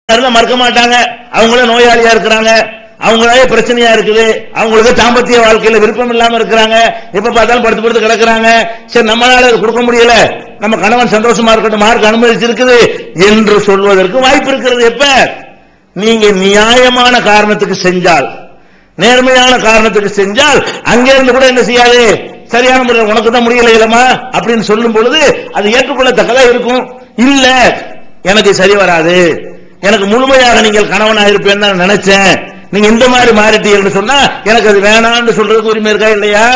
மறுக்க மாட்டாங்க. அவங்கள நோயாளியா இருக்கிறாங்க, அவங்களே பிரச்சனையா இருக்குது, அவங்களுக்கு தாம்பத்திய வாழ்க்கையில விருப்பம் இல்லாம இருக்கிறாங்க, எப்ப பார்த்தாலும் படுத்து படுத்து கிடக்குறாங்க. சரி, நம்மளால கொடுக்க முடியல, நம்ம கணவன் சந்தோஷமா இருக்கட்டும், மார்க் அனுமதிச்சிருக்குது என்று சொல்வதற்கு வாய்ப்பு இருக்கிறது. எப்ப நீங்க நியாயமான காரணத்துக்கு செஞ்சால், நேர்மையான காரணத்துக்கு செஞ்சால், அங்கிருந்து கூட என்ன செய்யாது, சரியான முறை உனக்கு தான் முடியல இல்லமா அப்படின்னு சொல்லும் பொழுது அது ஏற்றுக்கொள்ளத்தக்கதா இருக்கும். இல்ல எனக்கு சரி வராது, எனக்கு முழுமையாக நீங்கள் கணவனா இருப்பேன்னு தான் நினைச்சேன், நீங்க இந்த மாதிரி மாறிட்டீங்கன்னு சொன்னா எனக்கு அது வேணாம்னு சொல்றதுக்கு உரிமை இருக்கா இல்லையா?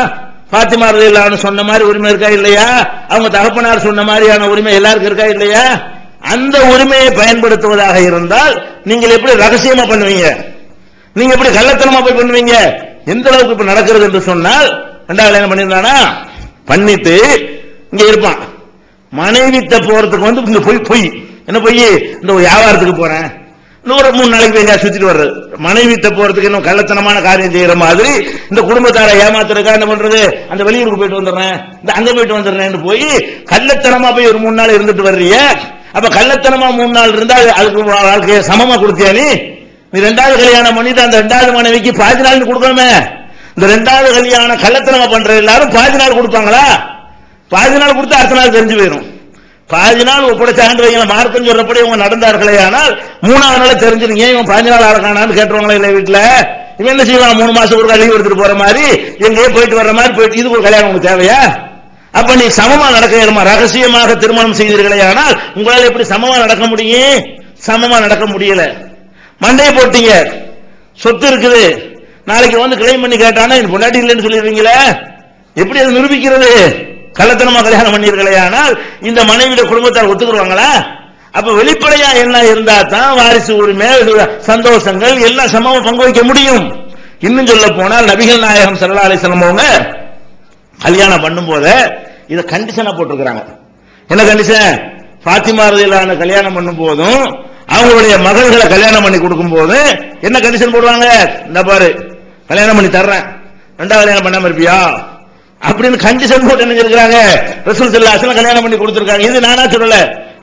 பாத்திமா ரலியல்லாஹு சொன்ன மாதிரி உரிமை இருக்கா இல்லையா? அவங்க தகப்பனார் சொன்ன மாதிரியான உரிமை எல்லாருக்கும் இருக்கா இல்லையா? அந்த உரிமையை பயன்படுத்துவதாக இருந்தால் நீங்கள் எப்படி ரகசியமா பண்ணுவீங்க, நீங்க எப்படி கள்ளத்தனமா போய் பண்ணுவீங்க? எந்த அளவுக்கு இப்ப நடக்கிறது என்று சொன்னால், ரெண்டாவது என்ன பண்ணிருந்தானா, பண்ணிட்டு இங்க இருப்பான், மனைவிட்ட போறதுக்கு வந்து இங்க போய் என்ன போய் இந்த வியாபாரத்துக்கு போறேன், இன்னொரு 3 நாளைக்கு போய் சுத்திட்டு வர்றது. மனைவிட்ட போறதுக்கு இன்னும் கள்ளத்தனமான காரியம் செய்யற மாதிரி இந்த குடும்பத்தாரை ஏமாத்துறதுக்காக என்ன பண்றது, அந்த வெளியூருக்கு போயிட்டு வந்துடுறேன், இந்த அங்க போயிட்டு வந்துடுறேன்னு போய் கள்ளத்தனமா போய் ஒரு 3 நாள் இருந்துட்டு வர்றிய. அப்ப கள்ளத்தனமா 3 நாள் இருந்தா அதுக்கு வாழ்க்கைய சமமா கொடுத்தியா? நீ 2வது கல்யாணம் பண்ணிட்டு அந்த 2வது மனைவிக்கு 5 நாள் கொடுக்கணுமே. இந்த 2வது கல்யாணம் கள்ளத்தனமா பண்ற எல்லாரும் 5 நாள் கொடுப்பாங்களா? 5 நாள் கொடுத்தா அடுத்த நாள் தெரிஞ்சு போயிடும். 5 நாள் ஒப்படைச்சாண்டு வைங்க, மார்க்கம் சொல்றபடி இவங்க நடந்தார்களே, ஆனால் 3வது நாள் தெரிஞ்சிருங்க இவன் 5 நாள் ஆளக்கானான்னு கேட்டுருவாங்களா இல்ல வீட்டுல? இவன் என்ன செய்வான், 3 மாசம் ஒரு லீவ் எடுத்துட்டு போற மாதிரி எங்கேயே போயிட்டு வர்ற மாதிரி போயிட்டு, இதுக்கு ஒரு கல்யாணம் உங்களுக்கு தேவையா? அப்ப நீ சமமா நடக்க இயலுமா? ரகசியமாக திருமணம் செய்தீர்களே, ஆனால் உங்களால் எப்படி சமமா நடக்க முடியும்? சமமா நடக்க முடியல. மண்டையை போட்டீங்க, சொத்து இருக்குது, நாளைக்கு வந்து கிளைம் பண்ணி கேட்டானா இது பொண்டாட்டி இல்லைன்னு சொல்லிடுவீங்களே, எப்படி அது நிரூபிக்கிறது? கள்ளத்தனமா கல்யாணம் பண்ணீர்களே, ஆனால் இந்த மனைவியோட குடும்பத்தார் ஒத்துக்குருவாங்களா? அப்ப வெளிப்படையா என்ன இருந்தா தான் வாரிசு உரிமை, சந்தோஷங்கள் எல்லாம் சமமா பங்கு வைக்க முடியும். இன்னும் சொல்ல போனால் நபிகள் நாயகம் ஸல்லல்லாஹு அலைஹி வஸல்லம் அவங்க கல்யாணம் பண்ணும் போது இத கண்டிஷனா போட்டிருக்கிறாங்க. என்ன கண்டிஷன்? பாத்திமா ரலியல்லாஹு கல்யாணம் பண்ணும் போதும் அவங்களுடைய மகள்களை கல்யாணம் பண்ணி கொடுக்கும் போது என்ன கண்டிஷன் போடுவாங்க, இந்த பாரு கல்யாணம் பண்ணி தர்றேன், 2வது கல்யாணம் பண்ணாம இருப்பியா அப்படின்னு கண்டிஷன் போட்டு என்ன சொல்றாங்க, ரசூல் ஸல்லல்லாஹு அலைஹி வஸல்லம் கல்யாணம் பண்ணி கொடுத்திருக்காங்க. இது நானா சொல்லல,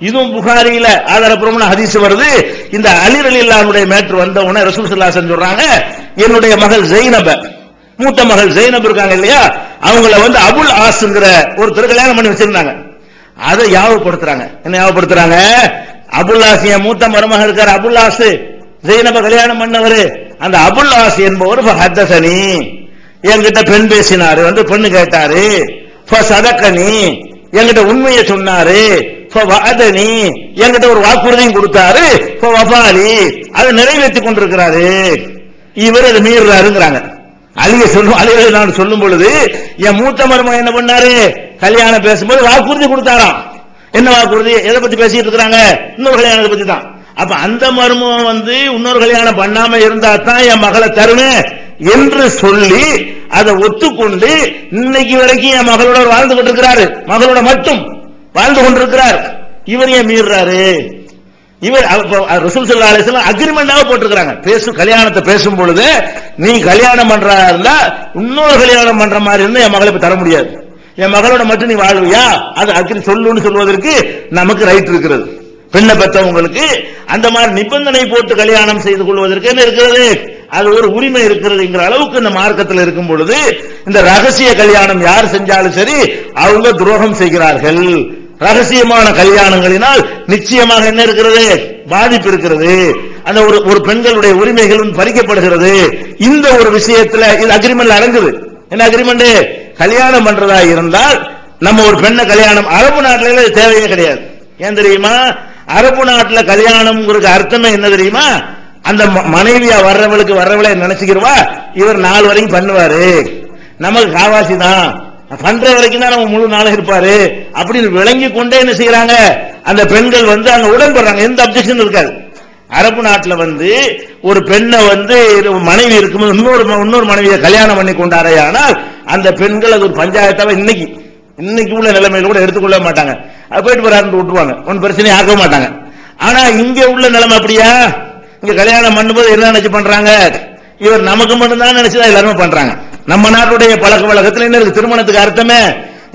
இதுவும் புகாரியில ஆதாரப்பூர்வமான ஹதீஸ் வருது. இந்த அலி ரலியல்லாஹுடைய மேட்ரு வந்த உடனே ரசூல் ஸல்லல்லாஹு அலைஹி வஸல்லம் சொல்றாங்க, என்னுடைய மகள் ஜெய்னப், மூத்த மகள் ஜெய்னப் இருக்காங்க இல்லையா, அவங்கள வந்து அபுல் ஆஸ்ங்கிற ஒருத்தர் கல்யாணம் பண்ணி வச்சிருந்தாங்க. அதை யாவப்படுத்துறாங்க. என்ன யாவப்படுத்துறாங்க? அபுல் ஆஸ், என் மூத்த மருமகன் இருக்கார் அபுல் ஆஸ், ஜெய்னப கல்யாணம் பண்ணவர், அந்த அபுல் ஆஸ் என்பவர் ஹத்தஸனி, என்கிட்ட பெண் பேசினாரு, வந்து பெண்ணு கேட்டாரு, ஃபஸதகனி, என்கிட்ட உண்மையை சொன்னாரு, ஃபவஅதனி, என்கிட்ட ஒரு வாக்குறுதியும் கொடுத்தாரு, ஃபவஃபாலி, அதை நிறைவேற்றி கொண்டிருக்கிறாரு, இவர் அதை மீறுறாருங்கிறாங்க. அலியை நான் சொல்லும் பொழுது என் மூத்த மருமகன் என்ன பண்ணாரு, கல்யாணம் பேசும்போது வாக்குறுதி கொடுத்தாராம். என்ன வாக்குறுதி? எதை பத்தி பேசிட்டு இருக்கிறாங்க? இன்னொரு கல்யாணத்தை பத்தி தான். அப்ப அந்த மருமகன் வந்து இன்னொரு கல்யாணம் பண்ணாம இருந்தா தான் என் மகளை தருவேன் என்று சொல்லி அதை ஒத்துக்கொண்டு இன்னைக்கு வரைக்கும் என் மகளோட வாழ்ந்து கொண்டிருக்கிறாரு, மகளோட மட்டும் வாழ்ந்து கொண்டிருக்கிறார். இவர் ஏன் மீறாரு? இவர் ரசூல் ஸல்லல்லாஹு அலைஹி வஸல்லம் அக்ரிமெண்டாக போட்டிருக்காங்க. கல்யாணத்தை பேசும் பொழுது நீ கல்யாணம் பண்றா இருந்தா இன்னொரு கல்யாணம் பண்ற மாதிரி இருந்தா என் மகளை தர முடியாது, என் மகளோட மட்டும் நீ வாழ்வியா, அது அக்ரி சொல்லுன்னு சொல்வதற்கு நமக்கு ரைட் இருக்கிறது. பெண்ணை பெற்றவங்களுக்கு அந்த மாதிரி நிபந்தனை போட்டு கல்யாணம் செய்து கொள்வதற்கு என்ன இருக்கிறது, அது ஒரு உரிமை இருக்கிறதுங்கிற அளவுக்கு இந்த மார்க்கத்தில் இருக்கும் பொழுது இந்த ரகசிய கல்யாணம் யார் செஞ்சாலும் சரி அவங்க துரோகம் செய்கிறார்கள். ரகசியமான கல்யாணங்களினால் நிச்சயமாக என்ன இருக்கிறது, பாதிப்பு இருக்கிறது, அந்த ஒரு பெண்களுடைய உரிமைகளும் பறிக்கப்படுகிறது. இந்த ஒரு விஷயத்துல இது அக்ரிமெண்ட் அடங்குது. என்ன அக்ரிமெண்ட்? கல்யாணம் பண்றதா இருந்தால் நம்ம ஒரு பெண்ணை கல்யாணம், அரபு நாட்டில தேவையே கிடையாது. ஏன் தெரியுமா? அரபு நாட்டுல கல்யாணம்ங்கிறது அர்த்தமே என்ன தெரியுமா, அந்த மனைவியா வர்றவளை நினைச்சுக்கிறவா இவர் 4 வரைக்கும் பண்ணுவாரு, நமக்கு காவாசி தான், பண்ற வரைக்கும் தான் நம்ம முழு நாளும் இருப்பாரு அப்படின்னு விளங்கி கொண்டே என்ன செய்யறாங்க, அந்த பெண்கள் வந்து அங்க உடன்படுறாங்க, எந்த அப்செக்ஷன் இருக்காது. அரபு நாட்டுல வந்து ஒரு பெண்ணை வந்து மனைவி இருக்கும்போது இன்னொரு மனைவியை கல்யாணம் பண்ணி கொண்டாரே, ஆனால் அந்த பெண்கள் அது ஒரு பஞ்சாயத்தாவை இன்னைக்கு உள்ள நிலைமையில கூட எடுத்துக்கொள்ள மாட்டாங்க, அது போயிட்டு வரான்னு விட்டுருவாங்க, ஒன்னும் பிரச்சனை ஆக்க மாட்டாங்க. ஆனா இங்க உள்ள நிலைமை அப்படியா? இங்க கல்யாணம் பண்ணும்போது என்ன நினைச்சு பண்றாங்க, இவர் நமக்கு மட்டும்தான் நினைச்சுதான் எல்லாருமே பண்றாங்க. நம்ம நாட்டுடைய பழக்க வழக்கத்துல என்ன இருக்கு, திருமணத்துக்கு அர்த்தமே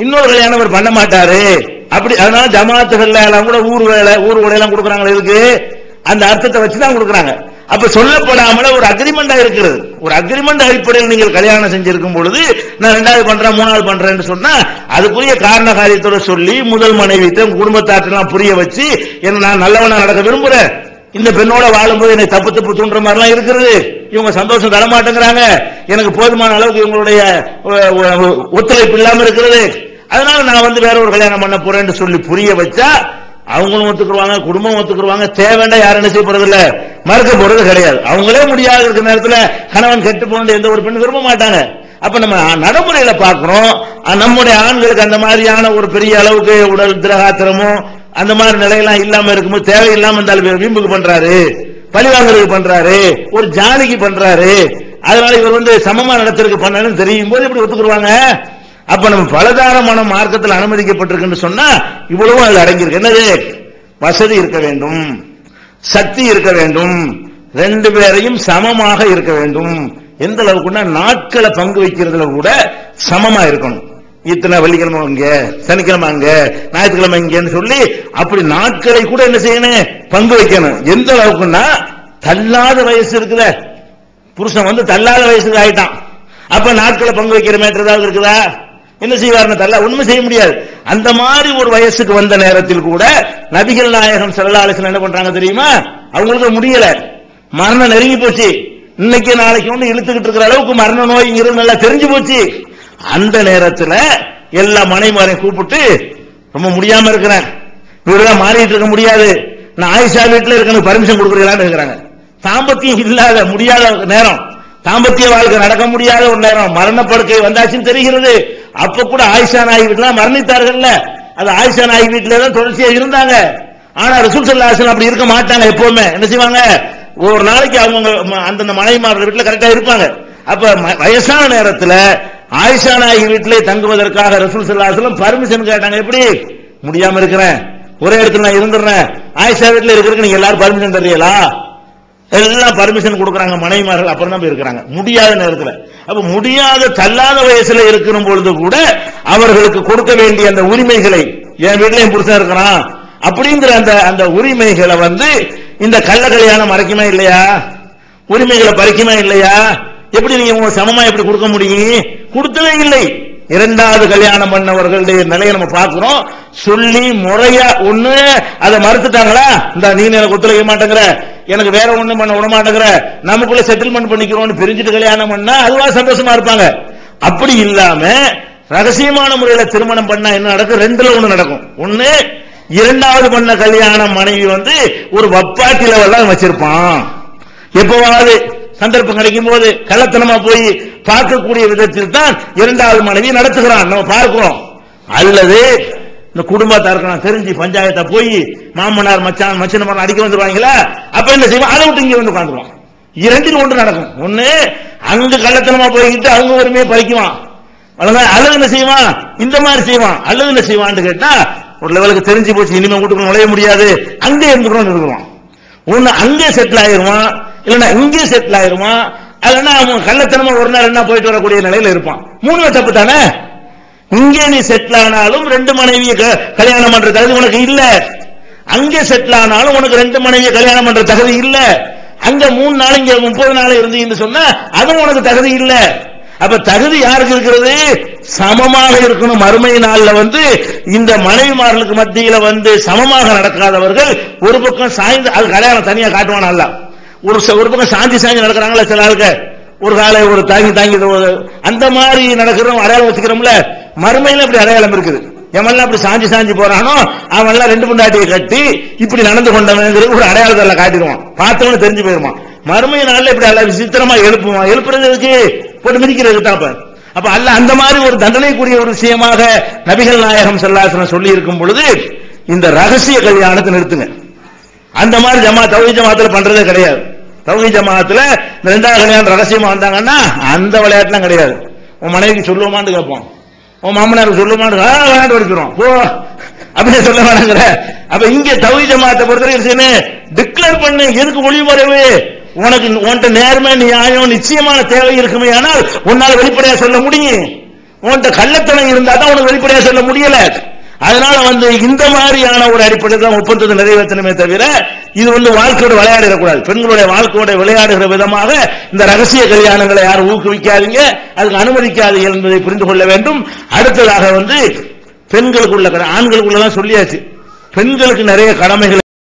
இன்னொரு கல்யாணம் அவர் பண்ண மாட்டாரு அப்படி. அதனால ஜமாத்துகள்ல எல்லாம் கூட ஊர் வேலை ஊர் உடையெல்லாம் கொடுக்குறாங்க. இதுக்கு அந்த அர்த்தத்தை வச்சுதான் கொடுக்குறாங்க. அப்ப சொல்லப்படாமல ஒரு அக்ரிமெண்டா இருக்கிறது. ஒரு அக்ரிமெண்ட் அடிப்படையில் நீங்கள் கல்யாணம் செஞ்சிருக்கும் பொழுது நான் 2வது பண்றேன் 3வது பண்றேன்னு சொன்னா அதுக்குரிய காரண காரியத்தோட சொல்லி முதல் மனைவி குடும்பத்தாற்றெல்லாம் புரிய வச்சு என்ன நான் நல்லவனா நடக்க விரும்புறேன், இந்த பெண்ணோட வாழும்போது என்னை தப்பு தப்பு தூண்டுற மாதிரிலாம் இருக்கிறது, இவங்க சந்தோஷம் தர மாட்டேங்கிறாங்க, எனக்கு போதுமான அளவுக்கு இவங்களுடைய ஒத்துழைப்பு இல்லாம இருக்கிறது, அதனால நான் வேற ஒரு கல்யாணம் பண்ண போறேன்னு சொல்லி புரிய வச்சா அவங்களும் ஒத்துக்குருவாங்க, குடும்பம் ஒத்துக்குருவாங்க. தேவைண்டா யாரும் என்ன செய்ய போறது இல்ல, மறுக்க போறது கிடையாது. அவங்களே முடியாத இருக்கிற நேரத்தில் கணவன் கெட்டு போன எந்த ஒரு பெண் விரும்ப மாட்டாங்க. அப்ப நம்ம நடைமுறையில பாக்குறோம், நம்முடைய ஆண்களுக்கு அந்த மாதிரியான ஒரு பெரிய அளவுக்கு உடல் திரகாத்திரமோ அந்த மாதிரி நிலையெல்லாம் இல்லாம இருக்கும்போது தேவையில்லாம இருந்தாலும் வீம்புக்கு பண்றாரு, பழிவாங்கலுக்கு பண்றாரு, ஒரு ஜாலிக்கு பண்றாரு, அதனால இவர் சமமா நடத்திற்கு பண்ணாலும் தெரியும் போது எப்படி ஒத்துக்குருவாங்க? அப்ப நம்ம பலதாரமான மார்க்கத்தில் அனுமதிக்கப்பட்டிருக்கு சொன்னா இவ்வளவும் அதுல அடங்கியிருக்கு. என்னது? வசதி இருக்க வேண்டும், சக்தி இருக்க வேண்டும், 2 பேரையும் சமமாக இருக்க வேண்டும். எந்த அளவுக்குன்னா நாட்களை பங்கு வைக்கிறதுல கூட சமமா இருக்கணும். இத்தனை வெள்ளிக்கிழமை இங்க, சனிக்கிழமை அங்க, ஞாயிற்றுக்கிழமை இங்கன்னு சொல்லி அப்படி நாட்களை கூட என்ன செய்யணும், பங்கு வைக்கணும். எந்த அளவுக்குன்னா தள்ளாத வயசு இருக்குல்ல, புருஷன் தள்ளாத வயசுக்கு ஆயிட்டான், அப்ப நாட்களை பங்கு வைக்கிற மேட்டர் ஏதாவது இருக்குதா? என்ன செய்வார்னு தள்ள ஒண்ணுமே செய்ய முடியாது. அந்த மாதிரி ஒரு வயசுக்கு வந்த நேரத்தில் கூட நபிகள் நாயகம் ஸல்லல்லாஹு அலைஹி வஸல்லம் என்ன பண்றாங்க தெரியுமா? அவங்களுக்கு முடியல, மரணம் நெருங்கி போச்சு, இன்னைக்கு நாளைக்கு ஒன்று இழுத்துக்கிட்டு இருக்கிற அளவுக்கு மரண நோய்ங்கிறது நல்லா தெரிஞ்சு போச்சு. அந்த நேரத்தில் எல்லா மனைவிமாரையும் கூப்பிட்டு ரொம்ப முடியாம இருக்கிறேன், இவரெல்லாம் மாறிட்டு இருக்க முடியாது, நான் ஆயிஷா வீட்டில் இருக்கணும் பர்மிஷன் கொடுக்குறீங்களான்னு இருக்கிறாங்க. தாம்பத்தியம் இல்லாத முடியாத நேரம், தாம்பத்திய வாழ்க்கை நடக்க முடியாத ஒரு நேரம், மரணப்படுக்கை வந்தாச்சுன்னு தெரிகிறது. அப்ப கூட ஆயிஷா நாயகி வீட்டுல மரணித்தார்கள். அது ஆயிஷா நாயகி வீட்டில தான் தொடர்ச்சியா இருந்தாங்க. ஆனா ரசூல் ஸல்லல்லாஹு அலைஹி வஸல்லம் அப்படி இருக்க மாட்டாங்க. எப்பவுமே என்ன செய்வாங்க, ஒரு நாளைக்கு அவங்க அந்தந்த மனைவிமார்கள் வீட்டுல கரெக்டா இருப்பாங்க. அப்ப வயசான நேரத்தில் ஆயிஷா நாயகி வீட்டிலே தங்குவதற்காக ரசூல் ஸல்லல்லாஹு அலைஹி வஸல்லம் பர்மிஷன் கேட்டாங்க. எப்படி? முடியாம இருக்கிறேன், ஒரே இடத்துல நான் இருந்துடுறேன், ஆயிஷா வீட்டுல இருக்கிறதுக்கு நீங்க எல்லாரும் பர்மிஷன் தரீங்களா? எல்லாம் பர்மிஷன் கொடுக்கறாங்க மனைவிமார்கள். அப்புறம் தான் போய் இருக்கிறாங்க முடியாத நேரத்தில். அப்ப முடியாத தள்ளாத வயசுல இருக்கிற பொழுது கூட அவர்களுக்கு கொடுக்க வேண்டிய அந்த உரிமைகளை, என் வீட்டுல என் புருஷன் இருக்கிறான் அப்படிங்கிற அந்த உரிமைகளை இந்த கள்ள கல்யாணம் மறைக்குமா இல்லையா? உரிமைகளை பறிக்குமா இல்லையா? எப்படி நீங்க சமமா எப்படி கொடுக்க முடியும்? கொடுத்தவே இல்லை. 2வது கல்யாணம் பண்ணவர்களுடைய நிலையை நம்ம பார்க்கிறோம். சொல்லி முறையா ஒண்ணு அதை மறுத்துட்டாங்களா, இந்த நீ எனக்கு ஒத்துழைக்க மாட்டேங்கிற, எனக்கு வேற ஒண்ணு பண்ண விட மாட்டேங்கிற, நமக்குள்ள செட்டில்மெண்ட் பண்ணிக்கிறோம்னு பிரிஞ்சுட்டு கல்யாணம் பண்ணா அதுவா சந்தோஷமா இருப்பாங்க. அப்படி இல்லாம ரகசியமான முறையில திருமணம் பண்ணா என்ன நடக்கும்? 2ல ஒண்ணு நடக்கும். ஒண்ணு, 2வது பண்ண கல்யாணம் மனைவி ஒரு வப்பாட்டி லெவல் வச்சிருப்பான். எப்பவாவது சந்தர்ப்பம் கிடைக்கும் போது கள்ளத்தனமா போய் பார்க்கக்கூடிய விதத்தில் தான் 2வது மனைவி நடத்துகிறான் நம்ம பார்க்கிறோம். அல்லது இந்த குடும்பத்தாருக்கு தெரிஞ்சு பஞ்சாயத்தை போய் மாமனார் மச்சான் மச்சினமார் அடிக்க வந்துருவாங்களா, அப்ப என்ன செய்வோம், அதை விட்டு இங்க உட்காந்துருவோம். 2ல் ஒன்று நடக்கும். ஒண்ணு, அங்க கள்ளத்தனமா போய்கிட்டு அவங்க உரிமையை பறிக்குவான், அல்லது என்ன செய்வான், இந்த மாதிரி செய்வான். அல்லது என்ன செய்வான்னு கேட்டா, ஒரு லெவலுக்கு தெரிஞ்சு போச்சு இனிமே வீட்டுக்குள்ள நுழைய முடியாது, அங்கே இருந்துக்கிறோம் இருக்குவான். ஒண்ணு அங்கே செட்டில் ஆயிருவான், இல்லைன்னா இங்கே செட்டில் ஆயிருவான், இல்லைன்னா அவன் கள்ளத்தனமா ஒரு நாள் என்ன போயிட்டு வரக்கூடிய நிலையில இருப்பான். 3 தப்பு தானே. இங்கே நீ செட்டில் ஆனாலும் 2 மனைவியை கல்யாணம் பண்ற தகுதி உனக்கு இல்ல, அங்கே செட்டில் ஆனாலும் உனக்கு 2 மனைவியை கல்யாணம் பண்ற தகுதி இல்ல, அங்க 3 நாள் இங்க 30 நாள் இருந்தீங்கன்னு சொன்னா அதுவும் உனக்கு தகுதி இல்ல. அப்ப தகுதி யாருக்கு இருக்கிறது? சமமாக இருக்கணும். மறுமை நாள்ல இந்த மனைவிமார்களுக்கு மத்தியில சமமாக நடக்காதவர்கள் ஒரு பக்கம் சாய்ந்து, அது கல்யாணம் தனியா காட்டுவான் அல்ல, ஒரு பக்கம் சாஞ்சி சாஞ்சி நடக்கிறாங்களா சில ஆளுக்கு, ஒரு காலை ஒரு தாங்கி தாங்கி அந்த மாதிரி நடக்கிறோம் அடையாளம் வச்சுக்கிறோம்ல. மறுமையில இப்படி அடையாளம் இருக்குது. எவன்லாம் அப்படி சாஞ்சி சாஞ்சி போறானோ அவன்லாம் 2 பொண்டாட்டியை கட்டி இப்படி நடந்து கொண்டவன் ஒரு அடையாளத்தை காட்டிடுவான், பார்த்தவனு தெரிஞ்சு போயிருவான். மறுமை நாள்ல இப்படி அல்ல விசித்திரமா எழுப்புவான். எழுப்புறதுக்கு போட்டு மிதிக்கிறது தாப்ப. அப்ப அல்ல அந்த மாதிரி ஒரு தண்டனைக்குரிய ஒரு விஷயமாக நபிகள் நாயகம் ஸல்லல்லாஹு அலைஹி வஸல்லம் சொல்லி இருக்கும் பொழுது இந்த ரகசிய கல்யாணத்தை நிறுத்துங்க. அந்த மாதிரி தௌஹீத் ஜமாத்துல பண்றதே கிடையாது. தௌஹீத் ஜமாத்துல 2வது கல்யாணம் ரகசியமா வந்தாங்கன்னா அந்த விளையாட்டுலாம் கிடையாது. உன் மனைவிக்கு சொல்லுவோமான்னு கேட்போம், உன் மாமனாருக்கு சொல்லுவோமான்னு விளையாட்டு வடிக்கிறோம் போ அப்படியே சொல்ல வேணாங்கிற. அப்ப இங்க தௌஹீத் ஜமாத்தை பொறுத்தவரை டிக்ளேர் பண்ணு, எதுக்கு ஒளிமறைவு? உனக்கு உன்கிட்ட நேர்மை நியாயம் நிச்சயமான தேவை இருக்குமே, ஆனால் உன்னால வெளிப்படையா சொல்ல முடியும். உன்கிட்ட கள்ளத்தனம் இருந்தா தான் உனக்கு வெளிப்படையா சொல்ல முடியல. அதனால இந்த மாதிரியான ஒரு அடிப்படையில் தான் ஒப்பந்தத்தை நிறைவேற்றணுமே தவிர இது வாழ்க்கையோட விளையாடிடக்கூடாது. பெண்களுடைய வாழ்க்கையோட விளையாடுகிற விதமாக இந்த ரகசிய கல்யாணங்களை யாரும் ஊக்குவிக்காதீங்க, அதுக்கு அனுமதிக்காதீங்க என்பதை புரிந்து கொள்ள வேண்டும். அடுத்ததாக பெண்களுக்குள்ள ஆண்களுக்குள்ளதான் சொல்லியாச்சு, பெண்களுக்கு நிறைய கடமைகள்